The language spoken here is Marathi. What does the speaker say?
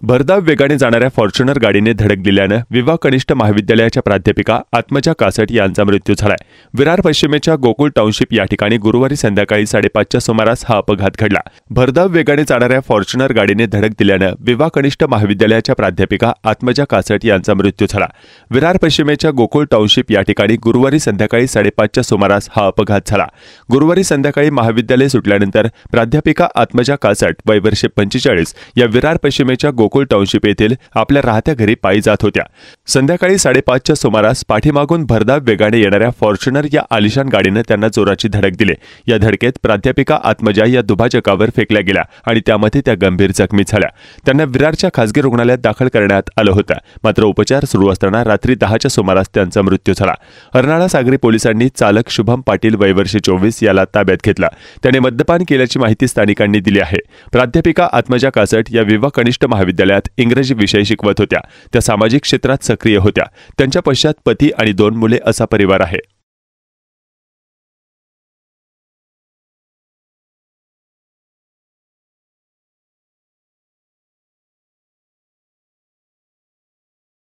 भरधाव वेगाने जाणाऱ्या फॉर्च्युनर गाडीने धडक दिल्यानं विवा कनिष्ठ महाविद्यालयाच्या प्राध्यापिका आत्मजा कासट यांचा मृत्यू झालाय। विरार पश्चिमेच्या गोकुळ टाउनशिप या ठिकाणी गुरुवारी संध्याकाळी 5:30च्या सुमारास हा अपघात घडला। भरधाव वेगाने जाणाऱ्या फॉर्च्युनर गाडीने धडक दिल्यानं विवा कनिष्ठ महाविद्यालयाच्या प्राध्यापिका आत्मजा कासट यांचा मृत्यू झाला। विरार पश्चिमेच्या गोकुळ टाउनशिप या ठिकाणी गुरुवारी संध्याकाळी 5:30च्या सुमारास हा अपघात झाला। गुरुवारी संध्याकाळी महाविद्यालय सुटल्यानंतर प्राध्यापिका आत्मजा कासट वय वर्ष 45 या विरार पश्चिमेच्या गोकुळ टाउनशिप येथील आपल्या राहत्या घरी पायी जात होत्या। संध्याकाळी 5:30च्या सुमारास पाठीमागून भरधाव वेगाने येणाऱ्या फॉर्च्युनर या आलिशान गाडीने त्यांना जोराची धडक दिली। या धडकेत प्राध्यापिका आत्मजा या दुभाजकावर फेकल्या गेल्या आणि त्यामध्ये त्या गंभीर जखमी झाल्या। त्यांना विरारच्या खासगी रुग्णालयात दाखल करण्यात आलं होतं, मात्र उपचार सुरू असताना रात्री 10च्या सुमारास त्यांचा मृत्यू झाला। अर्नाळा सागरी पोलिसांनी चालक शुभम पाटील वय वर्ष 24 याला ताब्यात घेतला। त्याने मद्यपान केल्याची माहिती स्थानिकांनी दिली आहे। प्राध्यापिका आत्मजा कासट या विवा कनिष्ठ महाविद्यालयात इंग्रजी विषय शिकवत होत्या। त्या सामाजिक क्षेत्रात सक्रिय होत्या। त्यांच्या पश्चात पती आणि 2 मुले असा परिवार आहे।